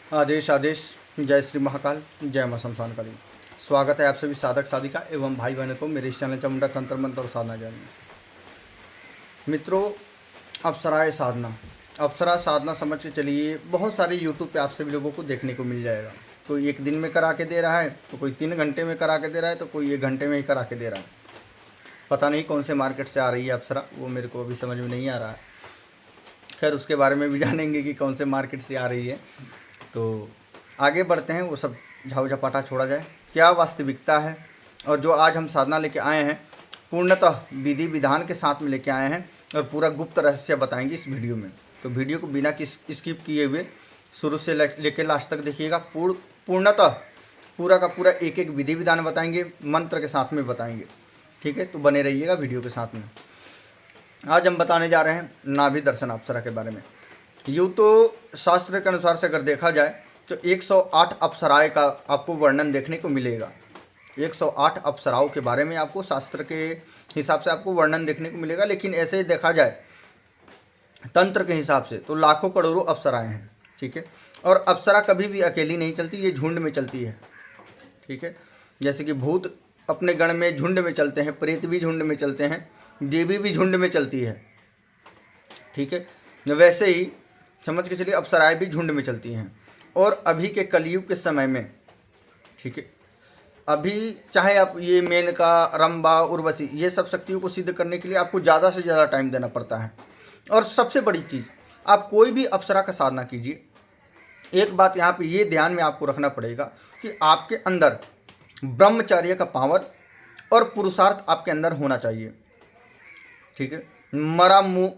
आदेश आदेश। जय श्री महाकाल, जय मां शमशान काली। स्वागत है आप सभी साधक साधिका एवं भाई बहनों को मेरे इस चैनल चामुंडा तंत्र मंत्र और साधना ज्ञान में। मित्रों, अप्सराए साधना, अप्सरा साधना समझ के चलिए। बहुत सारे यूट्यूब पे आप सभी लोगों को देखने को मिल जाएगा। कोई 1 दिन में करा के दे रहा है, तो कोई 3 घंटे में करा के दे रहा है, तो कोई 1 घंटे में ही करा के दे रहा है। पता नहीं कौन से मार्केट से आ रही है अप्सरा, वो मेरे को अभी समझ में नहीं आ रहा है। खैर, उसके बारे में भी जानेंगे कि कौन से मार्केट से आ रही है। तो आगे बढ़ते हैं, वो सब झाऊ झपाटा छोड़ा जाए। क्या वास्तविकता है, और जो आज हम साधना लेके आए हैं पूर्णतः विधि विधान के साथ में लेके आए हैं, और पूरा गुप्त रहस्य बताएंगे इस वीडियो में। तो वीडियो को बिना स्किप किए हुए शुरू से लेके लास्ट तक देखिएगा। पूर्णतः पूरा का पूरा एक एक विधि विधान बताएंगे, मंत्र के साथ में बताएंगे। ठीक है, तो बने रहिएगा वीडियो के साथ में। आज हम बताने जा रहे हैं नाभि दर्शन अप्सरा के बारे में। यूँ तो शास्त्र के अनुसार से अगर देखा जाए तो 108 अप्सराएं का आपको वर्णन देखने को मिलेगा। 108 अप्सराओं के बारे में आपको शास्त्र के हिसाब से आपको वर्णन देखने को मिलेगा। लेकिन ऐसे ही देखा जाए तंत्र के हिसाब से तो लाखों करोड़ों अप्सराएं हैं। ठीक है, और अप्सरा कभी भी अकेली नहीं चलती, ये झुंड में चलती है। ठीक है, जैसे कि भूत अपने गण में झुंड में चलते हैं, प्रेत भी झुंड में चलते हैं, देवी भी झुंड में चलती है। ठीक है, वैसे ही समझ के चलिए अप्सराएं भी झुंड में चलती हैं। और अभी के कलयुग के समय में, ठीक है, अभी चाहे आप ये मेनका, रंबा, उर्वशी, ये सब शक्तियों को सिद्ध करने के लिए आपको ज़्यादा से ज़्यादा टाइम देना पड़ता है। और सबसे बड़ी चीज़, आप कोई भी अप्सरा का साधना कीजिए, एक बात यहाँ पे ये ध्यान में आपको रखना पड़ेगा कि आपके अंदर ब्रह्मचर्य का पावर और पुरुषार्थ आपके अंदर होना चाहिए। ठीक है, मरा मुँह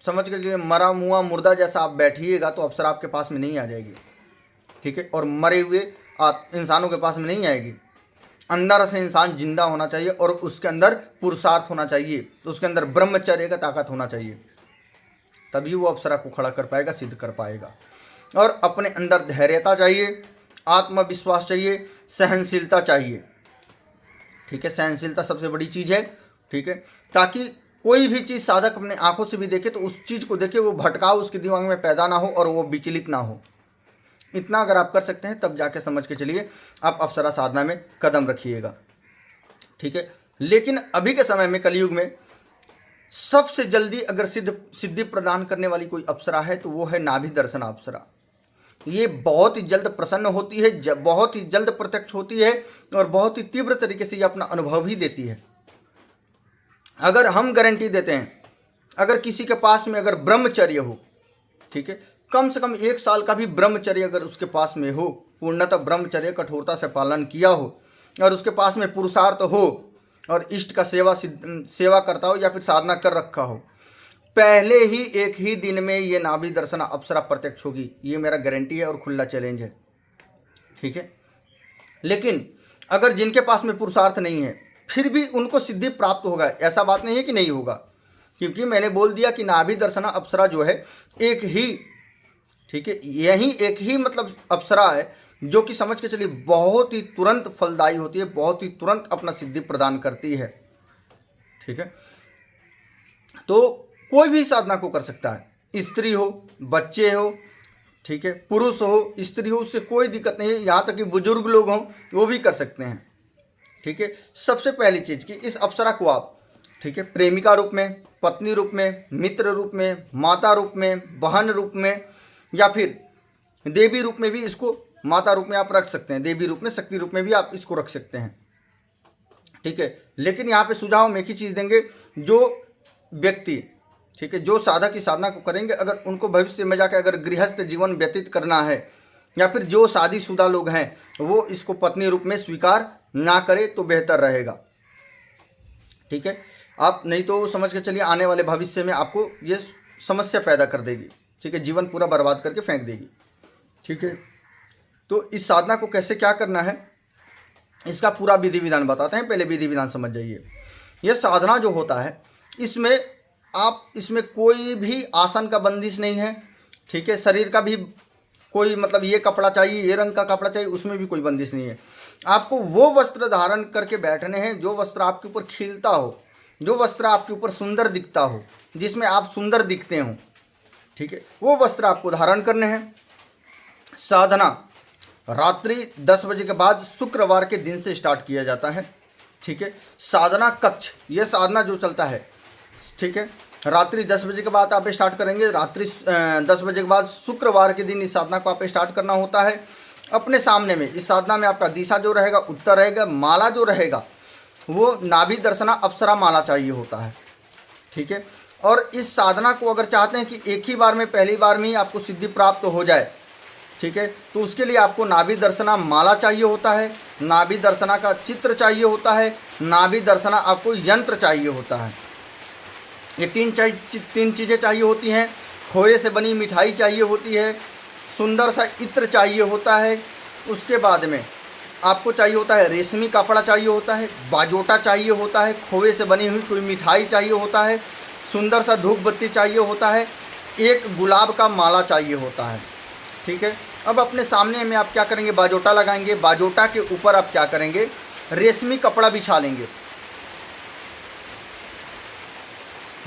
समझ के लिए, मरा मुआ मुर्दा जैसा आप बैठिएगा तो अप्सरा आपके पास में नहीं आ जाएगी। ठीक है, और मरे हुए इंसानों के पास में नहीं आएगी। अंदर से इंसान जिंदा होना चाहिए और उसके अंदर पुरुषार्थ होना चाहिए, तो उसके अंदर ब्रह्मचर्य का ताकत होना चाहिए, तभी वो अप्सरा को खड़ा कर पाएगा, सिद्ध कर पाएगा। और अपने अंदर धैर्यता चाहिए, आत्मविश्वास चाहिए, सहनशीलता चाहिए। ठीक है, सहनशीलता सबसे बड़ी चीज़ है। ठीक है, ताकि कोई भी चीज़ साधक अपने आंखों से भी देखे तो उस चीज़ को देखे, वो भटकाव उसके दिमाग में पैदा ना हो और वो विचलित ना हो। इतना अगर आप कर सकते हैं तब जाके समझ के चलिए आप अप्सरा साधना में कदम रखिएगा। ठीक है, लेकिन अभी के समय में कलयुग में सबसे जल्दी अगर सिद्धि प्रदान करने वाली कोई अप्सरा है तो वो है नाभि दर्शन अप्सरा। ये बहुत ही जल्द प्रसन्न होती है, बहुत ही जल्द प्रत्यक्ष होती है और बहुत ही तीव्र तरीके से ये अपना अनुभव ही देती है। अगर हम गारंटी देते हैं, अगर किसी के पास में अगर ब्रह्मचर्य हो, ठीक है, कम से कम 1 साल का भी ब्रह्मचर्य अगर उसके पास में हो, पूर्णतः ब्रह्मचर्य कठोरता से पालन किया हो, और उसके पास में पुरुषार्थ हो और इष्ट का सेवा करता हो या फिर साधना कर रखा हो, पहले ही 1 ही दिन में ये नाभि दर्शन अप्सरा प्रत्यक्ष होगी। ये मेरा गारंटी है और खुला चैलेंज है। ठीक है, लेकिन अगर जिनके पास में पुरुषार्थ नहीं है फिर भी उनको सिद्धि प्राप्त होगा, ऐसा बात नहीं है कि नहीं होगा, क्योंकि मैंने बोल दिया कि नाभि दर्शन अप्सरा जो है एक ही, ठीक है, यही एक ही मतलब अप्सरा है जो कि समझ के चलिए बहुत ही तुरंत फलदायी होती है, बहुत ही तुरंत अपना सिद्धि प्रदान करती है। ठीक है, तो कोई भी साधना को कर सकता है, स्त्री हो, बच्चे हो, ठीक है, पुरुष हो, स्त्री हो, उससे कोई दिक्कत नहीं है। यहाँ तक कि बुजुर्ग लोग हों वो भी कर सकते हैं। ठीक है, सबसे पहली चीज़ कि इस अप्सरा को आप, ठीक है, प्रेमिका रूप में, पत्नी रूप में, मित्र रूप में, माता रूप में, बहन रूप में, या फिर देवी रूप में भी इसको, माता रूप में आप रख सकते हैं, देवी रूप में, शक्ति रूप में भी आप इसको रख सकते हैं। ठीक है, लेकिन यहाँ पे सुझाव हम एक ही चीज़ देंगे, जो व्यक्ति, ठीक है, जो साधक की साधना को करेंगे, अगर उनको भविष्य में जाकर अगर गृहस्थ जीवन व्यतीत करना है, या फिर जो शादीशुदा लोग हैं वो इसको पत्नी रूप में स्वीकार ना करे तो बेहतर रहेगा। ठीक है, आप नहीं तो समझ के चलिए आने वाले भविष्य में आपको ये समस्या पैदा कर देगी। ठीक है, जीवन पूरा बर्बाद करके फेंक देगी। ठीक है, तो इस साधना को कैसे क्या करना है इसका पूरा विधि विधान बताते हैं। पहले विधि विधान समझ जाइए। यह साधना जो होता है इसमें कोई भी आसन का बंदिश नहीं है। ठीक है, शरीर का भी कोई मतलब ये कपड़ा चाहिए, ये रंग का कपड़ा चाहिए, उसमें भी कोई बंदिश नहीं है। आपको वो वस्त्र धारण करके बैठने हैं जो वस्त्र आपके ऊपर खिलता हो, जो वस्त्र आपके ऊपर सुंदर दिखता हो, जिसमें आप सुंदर दिखते हो। ठीक है, वो वस्त्र आपको धारण करने हैं। साधना रात्रि 10 बजे के बाद शुक्रवार के दिन से स्टार्ट किया जाता है। ठीक है, साधना कक्ष, ये साधना जो चलता है, ठीक है, रात्रि 10 बजे के बाद आप स्टार्ट करेंगे। रात्रि 10 बजे के बाद शुक्रवार के दिन इस साधना को आप स्टार्ट करना होता है। अपने सामने में इस साधना में आपका दिशा जो रहेगा उत्तर रहेगा। माला जो रहेगा वो नाभि दर्शना अप्सरा माला चाहिए होता है। ठीक है, और इस साधना को अगर चाहते हैं कि एक ही बार में, पहली बार में ही आपको सिद्धि प्राप्त हो जाए, ठीक है, तो उसके लिए आपको नाभि दर्शना माला चाहिए होता है, नाभि दर्शना का चित्र चाहिए होता है, नाभि दर्शना आपको यंत्र चाहिए होता है। ये तीन चीज़ें चाहिए होती हैं। खोए से बनी मिठाई चाहिए होती है, सुंदर सा इत्र चाहिए होता है, उसके बाद में आपको चाहिए होता है रेशमी कपड़ा चाहिए होता है, बाजोटा चाहिए होता है, खोए से बनी हुई कोई मिठाई चाहिए होता है, सुंदर सा धूप बत्ती चाहिए होता है, एक गुलाब का माला चाहिए होता है। ठीक है, अब अपने सामने में आप क्या करेंगे, बाजोटा लगाएंगे। बाजोटा के ऊपर आप क्या करेंगे, रेशमी कपड़ा बिछा लेंगे।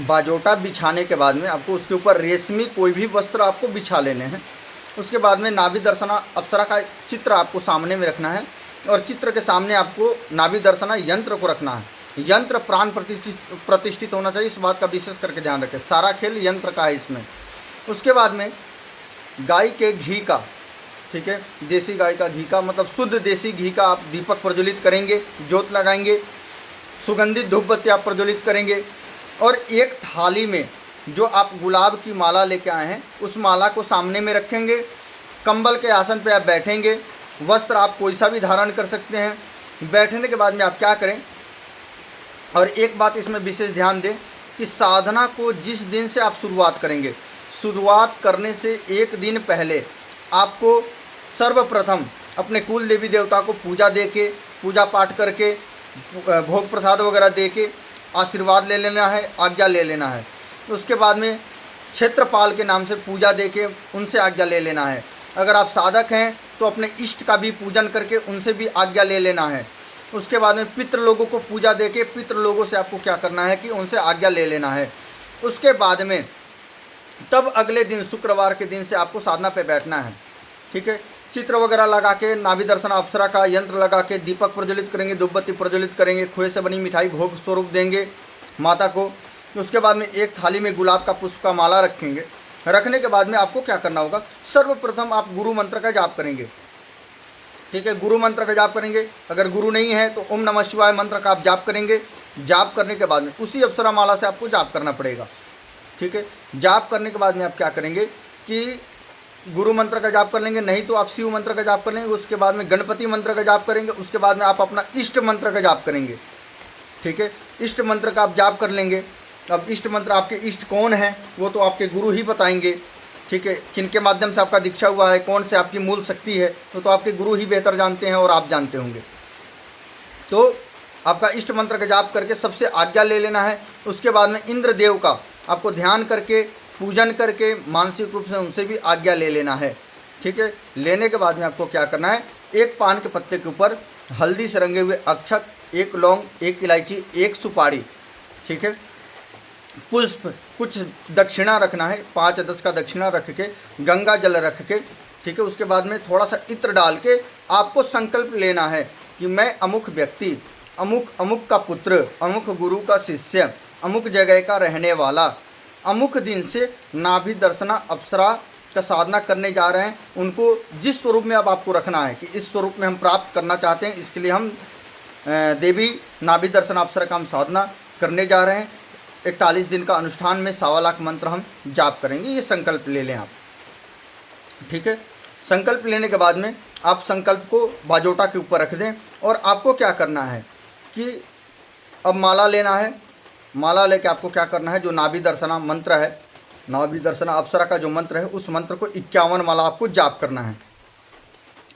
बाजोटा बिछाने के बाद में आपको उसके ऊपर रेशमी कोई भी वस्त्र आपको बिछा लेने हैं। उसके बाद में नाभि दर्शना अप्सरा का चित्र आपको सामने में रखना है और चित्र के सामने आपको नाभि दर्शना यंत्र को रखना है। यंत्र प्राण प्रतिष्ठित होना चाहिए, इस बात का विशेष करके ध्यान रखें। सारा खेल यंत्र का है इसमें। उसके बाद में गाय के घी का, ठीक है, देसी गाय का घी का, मतलब शुद्ध देसी घी का आप दीपक प्रज्वलित करेंगे, जोत लगाएंगे, सुगंधित धूप बत्ती आप प्रज्वलित करेंगे और एक थाली में जो आप गुलाब की माला लेके आए हैं उस माला को सामने में रखेंगे। कंबल के आसन पे आप बैठेंगे। वस्त्र आप कोई सा भी धारण कर सकते हैं। बैठने के बाद में आप क्या करें, और एक बात इसमें विशेष ध्यान दें कि साधना को जिस दिन से आप शुरुआत करेंगे, शुरुआत करने से एक दिन पहले आपको सर्वप्रथम अपने कुल देवी देवता को पूजा दे के, पूजा पाठ करके, भोग प्रसाद वगैरह दे के आशीर्वाद ले लेना है, आज्ञा ले लेना है। उसके बाद में क्षेत्रपाल के नाम से पूजा दे के उनसे आज्ञा ले लेना है। अगर आप साधक हैं तो अपने इष्ट का भी पूजन करके उनसे भी आज्ञा ले लेना है। उसके बाद में पितृ लोगों को पूजा दे के पितृ लोगों से आपको क्या करना है कि उनसे आज्ञा ले लेना है। उसके बाद में तब अगले दिन शुक्रवार के दिन से आपको साधना पे बैठना है। ठीक है, चित्र वगैरह लगा के, नाभि दर्शन अप्सरा का यंत्र लगा के दीपक प्रज्वलित करेंगे, धूप बत्ती प्रज्वलित करेंगे, खोए से बनी मिठाई भोग स्वरूप देंगे माता को। उसके बाद में एक थाली में गुलाब का पुष्प का माला रखेंगे। रखने के बाद में आपको क्या करना होगा, सर्वप्रथम आप गुरु मंत्र का जाप करेंगे। ठीक है, गुरु मंत्र का जाप करेंगे। अगर गुरु नहीं है तो ओम नमः शिवाय मंत्र का आप जाप करेंगे। जाप करने के बाद में उसी अप्सरा माला से आपको जाप करना पड़ेगा। ठीक है, जाप करने के बाद में आप क्या करेंगे कि गुरु मंत्र का जाप कर लेंगे, नहीं तो आप शिव मंत्र का जाप कर लेंगे। उसके बाद में गणपति मंत्र का जाप करेंगे। उसके बाद में आप अपना इष्ट मंत्र का जाप करेंगे। ठीक है, इष्ट मंत्र का आप जाप कर लेंगे। अब इष्ट मंत्र, आपके इष्ट कौन है वो तो आपके गुरु ही बताएंगे। ठीक है, किनके माध्यम से आपका दीक्षा हुआ है, कौन से आपकी मूल शक्ति है, तो आपके गुरु ही बेहतर जानते हैं और आप जानते होंगे। तो आपका इष्ट मंत्र का जाप करके सबसे आज्ञा ले लेना है। उसके बाद में इंद्र देव का आपको ध्यान करके, पूजन करके, मानसिक रूप से उनसे भी आज्ञा ले लेना है। ठीक है, लेने के बाद में आपको क्या करना है, एक पान के पत्ते के ऊपर हल्दी से रंगे हुए अक्षत, एक लौंग, एक इलायची, एक सुपारी, ठीक है, पुष्प, कुछ दक्षिणा रखना है, 5-10 का दक्षिणा रख के, गंगा जल रख के, ठीक है, उसके बाद में थोड़ा सा इत्र डाल के आपको संकल्प लेना है कि मैं अमुक व्यक्ति, अमुक का पुत्र, अमुक गुरु का शिष्य, अमुक जगह का रहने वाला, अमुक दिन से नाभि दर्शना अप्सरा का साधना करने जा रहे हैं। उनको जिस स्वरूप में अब आपको रखना है कि इस स्वरूप में हम प्राप्त करना चाहते हैं, इसके लिए हम देवी नाभि दर्शन अप्सरा का हम साधना करने जा रहे हैं। 41 दिन का अनुष्ठान में 1.25 लाख मंत्र हम जाप करेंगे। ये संकल्प ले लें आप। ठीक है, संकल्प लेने के बाद में आप संकल्प को बाजोटा के ऊपर रख दें और आपको क्या करना है कि अब माला लेना है। माला लेके आपको क्या करना है, जो नाभि दर्शना मंत्र है, नाभि दर्शना अप्सरा का जो मंत्र है, उस मंत्र को 51 माला आपको जाप करना है।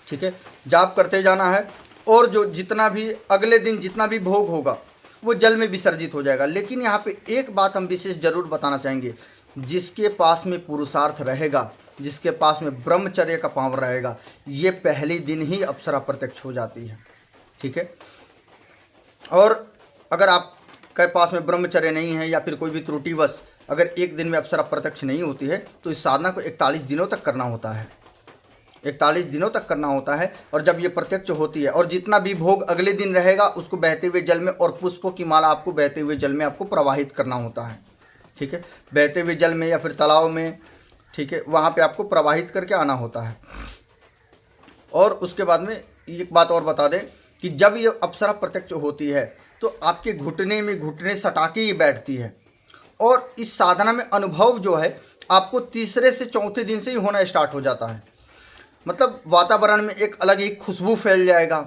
ठीक है, जाप करते जाना है और जो जितना भी अगले दिन जितना भी भोग होगा वो जल में विसर्जित हो जाएगा। लेकिन यहाँ पे एक बात हम विशेष जरूर बताना चाहेंगे, जिसके पास में पुरुषार्थ रहेगा, जिसके पास में ब्रह्मचर्य का पावर रहेगा, ये पहले दिन ही अप्सरा प्रत्यक्ष हो जाती है। ठीक है, और अगर आपके पास में ब्रह्मचर्य नहीं है या फिर कोई भी त्रुटिवश अगर एक दिन में अप्सरा प्रत्यक्ष नहीं होती है तो इस साधना को 41 दिनों तक करना होता है। 41 दिनों तक करना होता है। और जब ये प्रत्यक्ष होती है और जितना भी भोग अगले दिन रहेगा उसको बहते हुए जल में और पुष्पों की माला आपको बहते हुए जल में आपको प्रवाहित करना होता है। ठीक है, बहते हुए जल में या फिर तालाब में, ठीक है, वहाँ पे आपको प्रवाहित करके आना होता है। और उसके बाद में एक बात और बता दें कि जब ये अप्सरा प्रत्यक्ष होती है तो आपके घुटने में घुटने सटा के ये बैठती है। और इस साधना में अनुभव जो है आपको तीसरे से चौथे दिन से ही होना स्टार्ट हो जाता है। मतलब वातावरण में एक अलग ही खुशबू फैल जाएगा,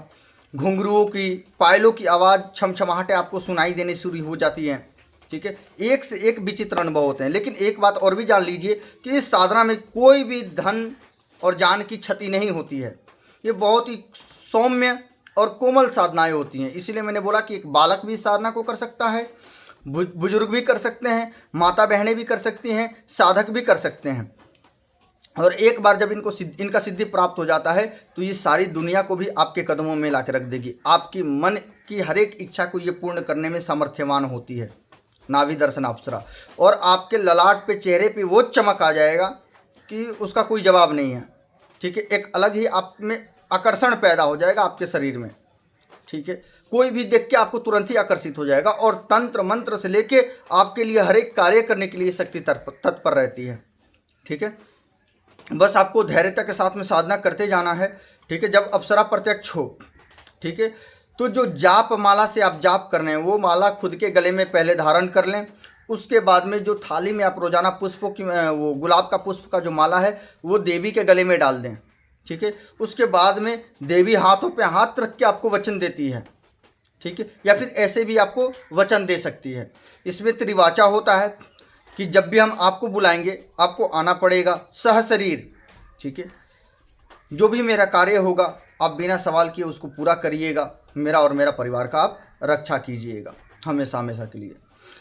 घुंघरुओं की, पायलों की आवाज़, छमछमाहटें आपको सुनाई देनी शुरू हो जाती हैं। ठीक है, एक से एक विचित्र अनुभव होते हैं। लेकिन एक बात और भी जान लीजिए कि इस साधना में कोई भी धन और जान की क्षति नहीं होती है। ये बहुत ही सौम्य और कोमल साधनाएं होती हैं। इसीलिए मैंने बोला कि एक बालक भी इस साधना को कर सकता है, बुजुर्ग भी कर सकते हैं, माता बहनें भी कर सकती हैं, साधक भी कर सकते हैं। और एक बार जब इनका सिद्धि प्राप्त हो जाता है तो ये सारी दुनिया को भी आपके कदमों में ला के रख देगी। आपकी मन की हर एक इच्छा को ये पूर्ण करने में सामर्थ्यवान होती है नाभि दर्शन अप्सरा। और आपके ललाट पे, चेहरे पे वो चमक आ जाएगा कि उसका कोई जवाब नहीं है। ठीक है, एक अलग ही आप में आकर्षण पैदा हो जाएगा आपके शरीर में। ठीक है, कोई भी देख के आपको तुरंत ही आकर्षित हो जाएगा। और तंत्र मंत्र से लेके आपके लिए हर एक कार्य करने के लिए शक्ति तत्पर रहती है। ठीक है, बस आपको धैर्यता के साथ में साधना करते जाना है। ठीक है, जब अप्सरा प्रत्यक्ष हो, ठीक है, तो जो जाप माला से आप जाप कर रहे हैं वो माला खुद के गले में पहले धारण कर लें। उसके बाद में जो थाली में आप रोजाना पुष्पों की, वो गुलाब का पुष्प का जो माला है वो देवी के गले में डाल दें। ठीक है, उसके बाद में देवी हाथों पे हाथ रख के आपको वचन देती है। ठीक है, या फिर ऐसे भी आपको वचन दे सकती है। इसमें त्रिवाचा होता है कि जब भी हम आपको बुलाएंगे आपको आना पड़ेगा सह शरीर। ठीक है, जो भी मेरा कार्य होगा आप बिना सवाल किए उसको पूरा करिएगा। मेरा और मेरा परिवार का आप रक्षा कीजिएगा हमेशा हमेशा के लिए।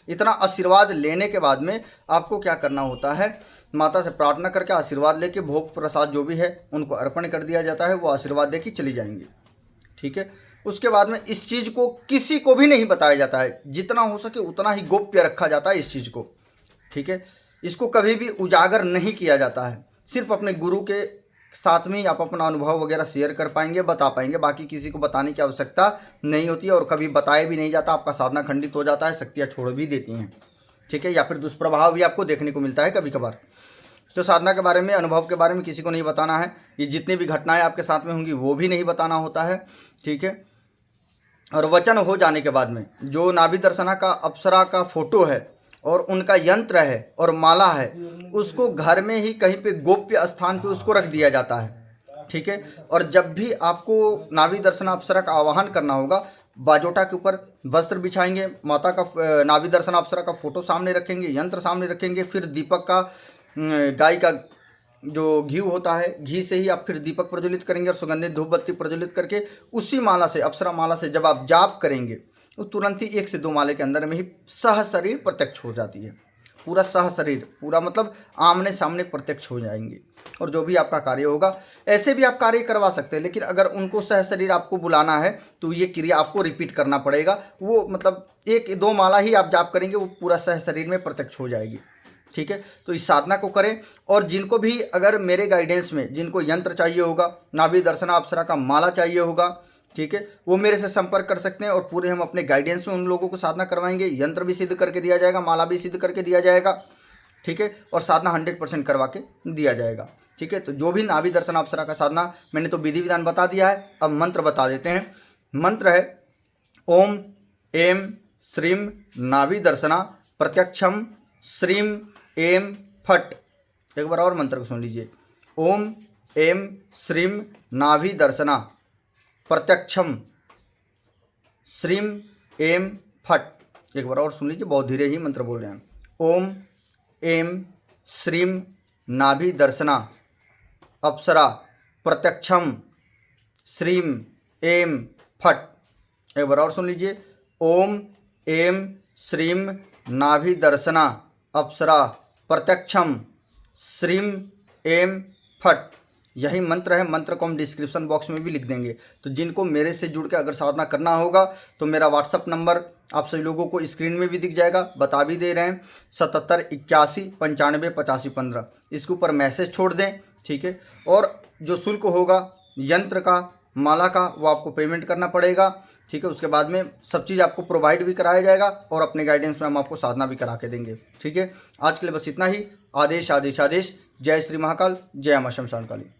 इतना आशीर्वाद लेने के बाद में आपको क्या करना होता है, माता से प्रार्थना करके आशीर्वाद लेके भोग प्रसाद जो भी है उनको अर्पण कर दिया जाता है। वो आशीर्वाद दे के चली जाएंगी। ठीक है, उसके बाद में इस चीज़ को किसी को भी नहीं बताया जाता है। जितना हो सके उतना ही गोप्य रखा जाता है इस चीज़ को। ठीक है, इसको कभी भी उजागर नहीं किया जाता है। सिर्फ अपने गुरु के साथ में ही आप अपना अनुभव वगैरह शेयर कर पाएंगे, बता पाएंगे। बाकी किसी को बताने की आवश्यकता नहीं होती है और कभी बताया भी नहीं जाता। आपका साधना खंडित हो जाता है, शक्तियाँ छोड़ भी देती हैं। ठीक है, या फिर दुष्प्रभाव भी आपको देखने को मिलता है कभी कभार। तो साधना के बारे में, अनुभव के बारे में किसी को नहीं बताना है। ये जितनी भी घटनाएं आपके साथ में होंगी वो भी नहीं बताना होता है। ठीक है, और वचन हो जाने के बाद में जो नाभि दर्शना का अप्सरा का फोटो है और उनका यंत्र है और माला है उसको घर में ही कहीं पे गोप्य स्थान पे उसको रख दिया जाता है। ठीक है, और जब भी आपको नाभि दर्शना अप्सरा का आवाहन करना होगा, बाजोटा के ऊपर वस्त्र बिछाएंगे, माता का नाभि दर्शना अप्सरा का फोटो सामने रखेंगे, यंत्र सामने रखेंगे, फिर दीपक का, गाय का जो घी होता है, घी से ही आप फिर दीपक प्रज्वलित करेंगे और सुगंधित धूप बत्ती प्रज्वलित करके उसी माला से, अप्सरा माला से जब आप जाप करेंगे तो तुरंत ही 1 से 2 माले के अंदर में ही सह शरीर प्रत्यक्ष हो जाती है। पूरा सह शरीर, पूरा मतलब आमने सामने प्रत्यक्ष हो जाएंगे। और जो भी आपका कार्य होगा, ऐसे भी आप कार्य करवा सकते हैं, लेकिन अगर उनको सह शरीर आपको बुलाना है तो ये क्रिया आपको रिपीट करना पड़ेगा। वो मतलब 1-2 माला ही आप जाप करेंगे, वो पूरा सह शरीर में प्रत्यक्ष हो जाएगी। ठीक है, तो इस साधना को करें। और जिनको भी अगर मेरे गाइडेंस में जिनको यंत्र चाहिए होगा, नाभि दर्शना अप्सरा का माला चाहिए होगा, ठीक है, वो मेरे से संपर्क कर सकते हैं और पूरे हम अपने गाइडेंस में उन लोगों को साधना करवाएंगे। यंत्र भी सिद्ध करके दिया जाएगा, माला भी सिद्ध करके दिया जाएगा। ठीक है, और साधना 100% करवा के दिया जाएगा। ठीक है, तो जो भी नाभि दर्शन अप्सरा का साधना, मैंने तो विधि विधान बता दिया है, अब मंत्र बता देते हैं। मंत्र है ओम एम श्रीम नाभि दर्शना प्रत्यक्षम श्रीम एम फट। एक बार और मंत्र को सुन लीजिए। ओम एम श्रीम नाभि दर्शना प्रत्यक्षम श्रीम एम फट। एक बार और सुन लीजिए, बहुत धीरे ही मंत्र बोल रहे हैं। ओम एम श्रीम नाभि दर्शना अप्सरा प्रत्यक्षम श्रीम एम फट। एक बार और सुन लीजिए। ओम एम श्रीम नाभि दर्शना अप्सरा प्रत्यक्षम श्रीम एम फट। यही मंत्र है। मंत्र को हम डिस्क्रिप्शन बॉक्स में भी लिख देंगे। तो जिनको मेरे से जुड़ के अगर साधना करना होगा तो मेरा व्हाट्सअप नंबर आप सभी लोगों को स्क्रीन में भी दिख जाएगा, बता भी दे रहे हैं, 77 81 95 85 15। इसके ऊपर मैसेज छोड़ दें। ठीक है, और जो शुल्क होगा यंत्र का, माला का, वो आपको पेमेंट करना पड़ेगा। ठीक है, उसके बाद में सब चीज़ आपको प्रोवाइड भी कराया जाएगा और अपने गाइडेंस में हम आपको साधना भी करा के देंगे। ठीक है, आज के लिए बस इतना ही। आदेश आदेश आदेश। जय श्री महाकाल, जय मां शमशान काली।